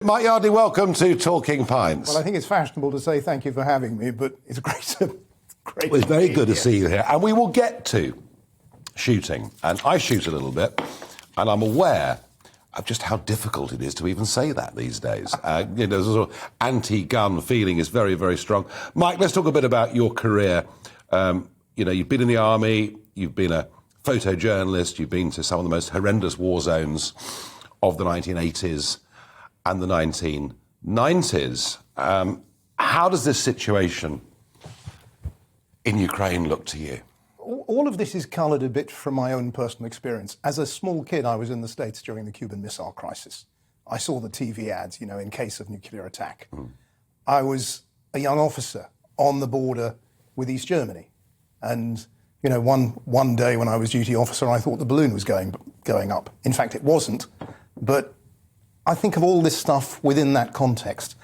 Mike Yardley, welcome to Talking Pints. Well, I think it's fashionable to say thank you for having me, but it's great Well, it's very good to see you here. And we will get to shooting. And I shoot a little bit, and I'm aware of just how difficult it is to even say that these days. The sort of anti-gun feeling is very, very strong. Mike, let's talk a bit about your career. You've been in the army, you've been a photojournalist, you've been to some of the most horrendous war zones of the 1980s and the 1990s. How does this situation in Ukraine look to you? All of this is coloured a bit from my own personal experience. As a small kid, I was in the States during the Cuban Missile Crisis. I saw the TV ads, in case of nuclear attack. I was a young officer on the border with East Germany. And, one day when I was duty officer, I thought the balloon was going up. In fact, it wasn't. But I think of all this stuff within that context.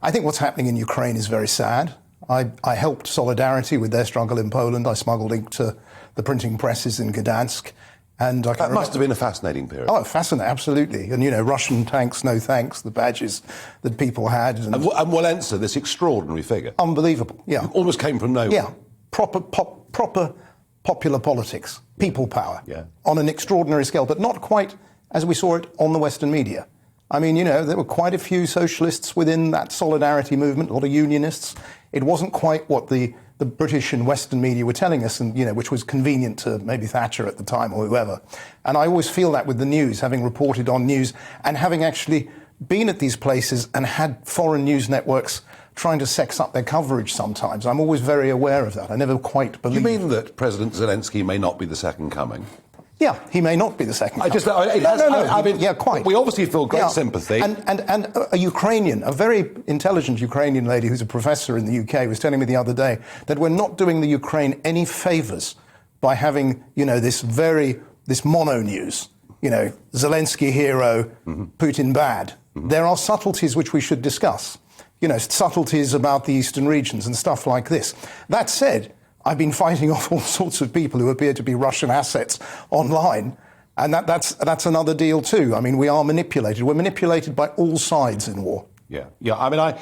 I think what's happening in Ukraine is very sad. I helped Solidarity with their struggle in Poland. I smuggled ink to the printing presses in Gdansk. And that must have been a fascinating period. Oh, fascinating, absolutely. And, Russian tanks, no thanks, the badges that people had. And Walesa, this extraordinary figure. Unbelievable, yeah. Almost came from nowhere. Yeah, proper popular politics, people power, on an extraordinary scale, but not quite as we saw it on the Western media. I mean, there were quite a few socialists within that Solidarity movement, a lot of unionists. It wasn't quite what the British and Western media were telling us, and which was convenient to maybe Thatcher at the time or whoever. And I always feel that with the news, having reported on news and having actually been at these places and had foreign news networks trying to sex up their coverage sometimes. I'm always very aware of that. I never quite believe. You mean that President Zelensky may not be the second coming? Yeah, he may not be the second. Quite. We obviously feel great sympathy. And a Ukrainian, a very intelligent Ukrainian lady who's a professor in the UK was telling me the other day that we're not doing the Ukraine any favours by having, this mono news. Zelensky hero, Putin bad. There are subtleties which we should discuss. Subtleties about the eastern regions and stuff like this. That said, I've been fighting off all sorts of people who appear to be Russian assets online, and that's another deal too. I mean, we are manipulated. We're manipulated by all sides in war. Yeah. I mean,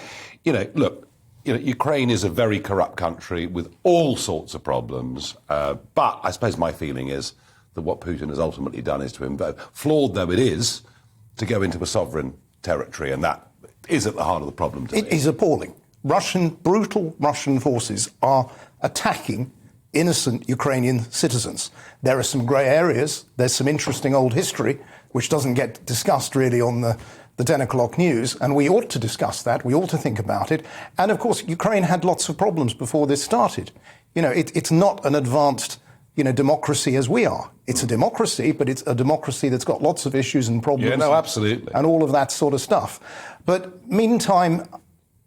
look, Ukraine is a very corrupt country with all sorts of problems. But I suppose my feeling is that what Putin has ultimately done is to invoke, flawed though it is, to go into a sovereign territory, and that is at the heart of the problem. It is appalling. Brutal Russian forces are attacking innocent Ukrainian citizens. There are some grey areas. There's some interesting old history, which doesn't get discussed really on the 10 o'clock news, and we ought to discuss that. We ought to think about it. And, of course, Ukraine had lots of problems before this started. It's not an advanced, democracy as we are. It's a democracy, but it's a democracy that's got lots of issues and problems. Yeah, no, absolutely. And all of that sort of stuff. But meantime,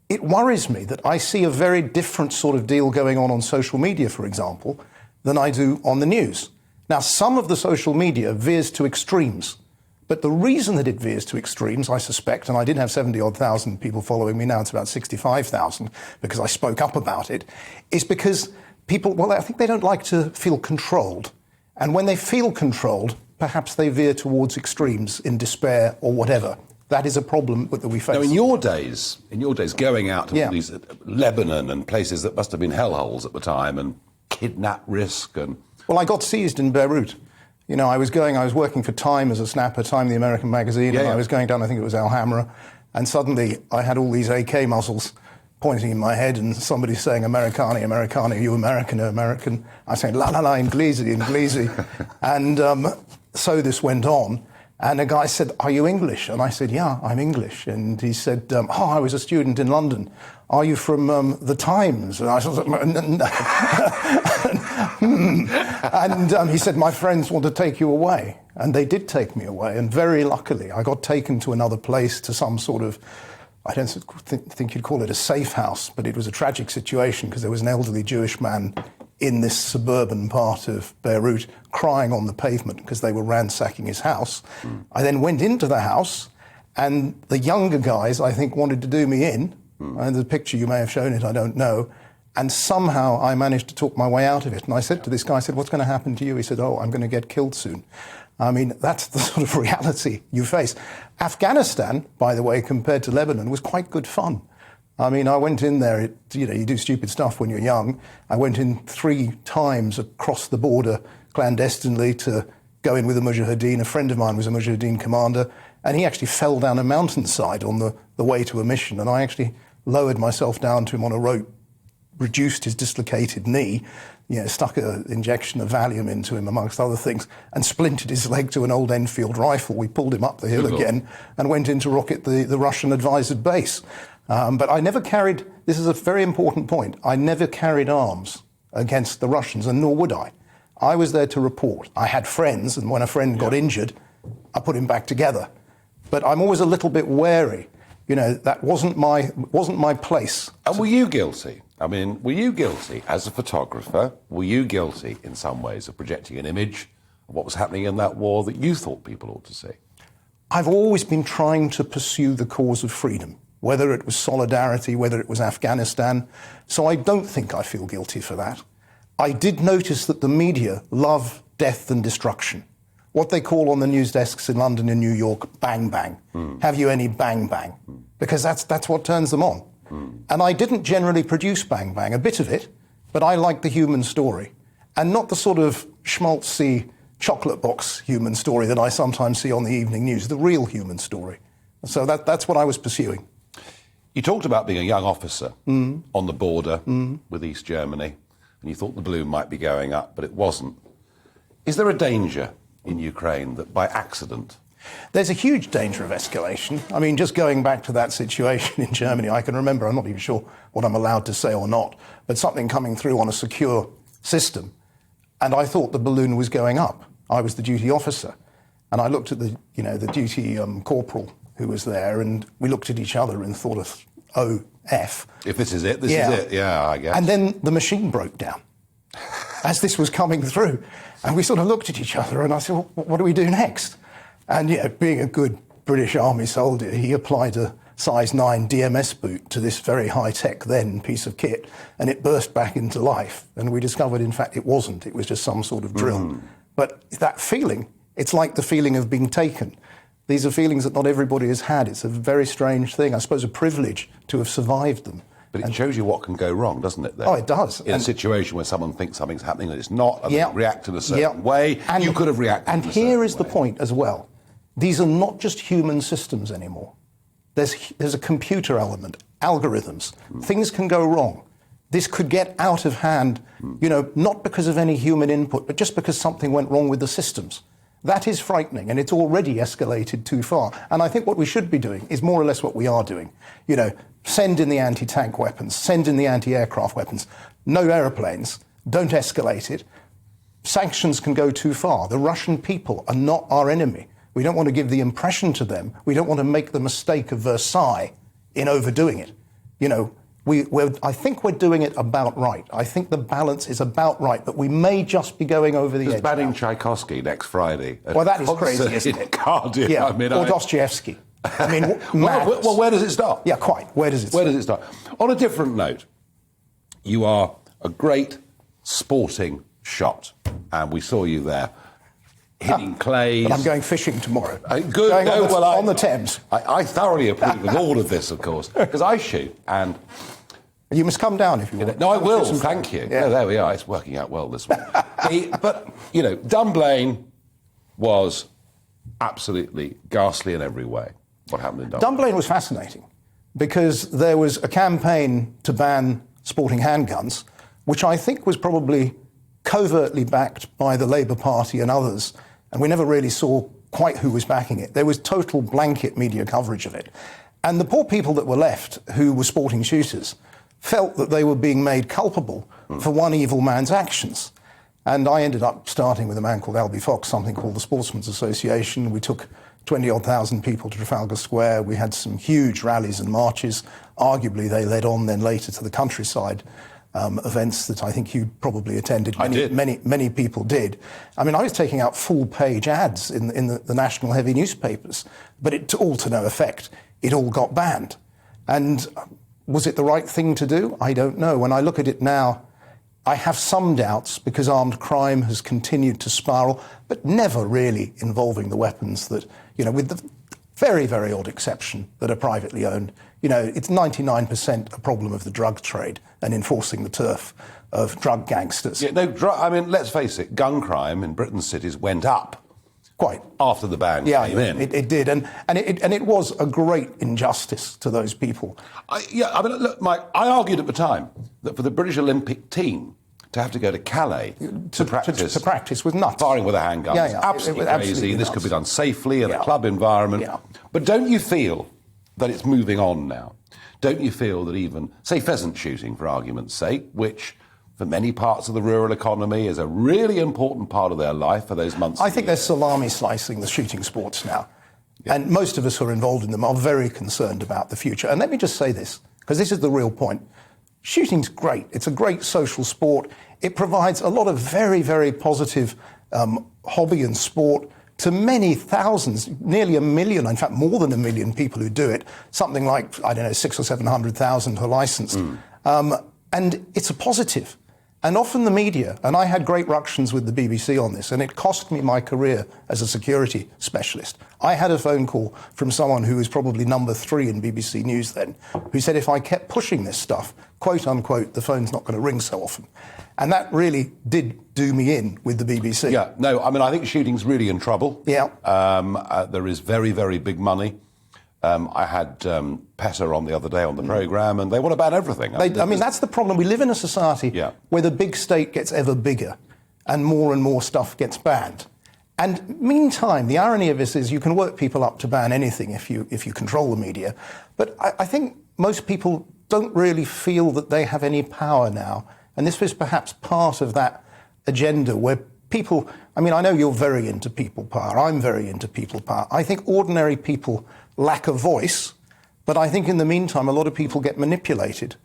it worries me that I see a very different sort of deal going on social media, for example, than I do on the news. Now, some of the social media veers to extremes, but the reason that it veers to extremes, I suspect, and I did have 70,000 people following me, now it's about 65,000 because I spoke up about it, is because people, I think they don't like to feel controlled. And when they feel controlled, perhaps they veer towards extremes in despair or whatever. That is a problem that we face. Now, in your days, going out to these Lebanon and places that must have been hellholes at the time, and kidnap risk and... Well, I got seized in Beirut. I was working for Time as a snapper, Time, the American magazine, and I was going down, I think it was Al Hamra, and suddenly I had all these AK muzzles pointing in my head, and somebody saying, Americani, are you American, American? I was saying, la, Inglesi. And so this went on. And a guy said, are you English? And I said, yeah, I'm English. And he said, I was a student in London. Are you from the Times? And I said, and he said, my friends want to take you away. And they did take me away. And very luckily, I got taken to another place, to some sort of, I don't think you'd call it a safe house, but it was a tragic situation because there was an elderly Jewish man in this suburban part of Beirut crying on the pavement because they were ransacking his house. I then went into the house, and the younger guys, I think, wanted to do me in. And the picture, you may have shown it, I don't know. And somehow I managed to talk my way out of it. And I said to this guy, what's going to happen to you? He said, I'm going to get killed soon. I mean, that's the sort of reality you face. Afghanistan, by the way, compared to Lebanon, was quite good fun. I mean, I went in there, you do stupid stuff when you're young. I went in 3 times across the border clandestinely to go in with a mujahideen. A friend of mine was a mujahideen commander, and he actually fell down a mountainside on the way to a mission, and I actually lowered myself down to him on a rope, reduced his dislocated knee, stuck an injection of Valium into him, amongst other things, and splintered his leg to an old Enfield rifle. We pulled him up the hill again and went in to rocket the Russian advised base. But I never carried, this is a very important point, I never carried arms against the Russians, and nor would I. I was there to report. I had friends, and when a friend got injured, I put him back together. But I'm always a little bit wary. That wasn't my place. And were you guilty? I mean, were you guilty as a photographer? Were you guilty in some ways of projecting an image of what was happening in that war that you thought people ought to see? I've always been trying to pursue the cause of freedom, whether it was solidarity, whether it was Afghanistan. So I don't think I feel guilty for that. I did notice that the media love death and destruction. What they call on the news desks in London and New York, bang, bang. Have you any bang, bang? Because that's what turns them on. And I didn't generally produce bang, bang, a bit of it, but I like the human story. And not the sort of schmaltzy chocolate box human story that I sometimes see on the evening news, the real human story. So that's what I was pursuing. You talked about being a young officer on the border with East Germany, and you thought the balloon might be going up, but it wasn't. Is there a danger in Ukraine that by accident? There's a huge danger of escalation. I mean, just going back to that situation in Germany, I can remember, I'm not even sure what I'm allowed to say or not, but something coming through on a secure system, and I thought the balloon was going up. I was the duty officer, and I looked at the duty corporal who was there, and we looked at each other and thought of, oh, F. If this is it, this is it. Yeah, I guess. And then the machine broke down as this was coming through. And we sort of looked at each other, and I said, well, what do we do next? And being a good British Army soldier, he applied a size 9 DMS boot to this very high-tech then piece of kit, and it burst back into life. And we discovered, in fact, it wasn't. It was just some sort of drill. But that feeling, it's like the feeling of being taken. These are feelings that not everybody has had. It's a very strange thing. I suppose a privilege to have survived them. But it shows you what can go wrong, doesn't it? Then? Oh, it does. In a situation where someone thinks something's happening and it's not, and they react in a certain way, and you could have reacted in a certain way. And here is the point as well. These are not just human systems anymore. There's a computer element, algorithms. Things can go wrong. This could get out of hand, not because of any human input, but just because something went wrong with the systems. That is frightening, and it's already escalated too far. And I think what we should be doing is more or less what we are doing. Send in the anti-tank weapons, send in the anti-aircraft weapons. No aeroplanes, don't escalate it. Sanctions can go too far. The Russian people are not our enemy. We don't want to give the impression to them. We don't want to make the mistake of Versailles in overdoing it. I think we're doing it about right. I think the balance is about right, but we may just be going over the edge. Banning Tchaikovsky next Friday. Well, that is crazy, isn't it? Cardiff. Yeah, or Dostoevsky. I mean, well, where does it start? Yeah, quite. Where does it start? On a different note, you are a great sporting shot, and we saw you there hitting clays. But I'm going fishing tomorrow. Good. On the Thames. I thoroughly approve of all of this, of course, because I shoot, and you must come down if you want. No, I will. Thank you. Yeah, there we are. It's working out well this one. But Dunblane was absolutely ghastly in every way. What happened in Dunblane? Dunblane was fascinating because there was a campaign to ban sporting handguns, which I think was probably covertly backed by the Labour Party and others, and we never really saw quite who was backing it. There was total blanket media coverage of it. And the poor people that were left, who were sporting shooters, felt that they were being made culpable for one evil man's actions. And I ended up starting with a man called Albie Fox, something called the Sportsmen's Association. We took 20-odd thousand people to Trafalgar Square. We had some huge rallies and marches. Arguably, they led on then later to the countryside events that I think you probably attended. Many people did. I mean, I was taking out full-page ads in the national heavy newspapers, but it all to no effect. It all got banned. And was it the right thing to do? I don't know. When I look at it now, I have some doubts because armed crime has continued to spiral, but never really involving the weapons that, with the very, very odd exception that are privately owned. It's 99% a problem of the drug trade and enforcing the turf of drug gangsters. Yeah, let's face it, gun crime in Britain's cities went up. Quite. After the ban came in. It did. And it was a great injustice to those people. Look, Mike, I argued at the time that for the British Olympic team to have to go to Calais to practice was nuts. Firing with a handgun. Yeah, It's absolutely crazy. Absolutely this nuts. could be done safely in a club environment. Yeah. But don't you feel that it's moving on now? Don't you feel that even, say, pheasant shooting, for argument's sake, which for many parts of the rural economy is a really important part of their life for those months? I think they're salami slicing the shooting sports now. Yeah. And most of us who are involved in them are very concerned about the future. And let me just say this, because this is the real point. Shooting's great. It's a great social sport. It provides a lot of very, very positive hobby and sport to many thousands, nearly 1 million, in fact more than 1 million people who do it. Something like, 600,000 or 700,000 are licensed. And it's a positive. And often the media, and I had great ructions with the BBC on this, and it cost me my career as a security specialist. I had a phone call from someone who was probably number 3 in BBC News then, who said if I kept pushing this stuff, quote unquote, the phone's not going to ring so often. And that really did do me in with the BBC. Yeah, no, I think shooting's really in trouble. Yeah. There is very, very big money. I had PETA on the other day on the programme, and they want to ban everything. That's the problem. We live in a society where the big state gets ever bigger and more stuff gets banned. And meantime, the irony of this is you can work people up to ban anything if you control the media. But I think most people don't really feel that they have any power now. And this was perhaps part of that agenda where people, I know you're very into people power. I'm very into people power. I think ordinary people lack a voice, but I think in the meantime, a lot of people get manipulated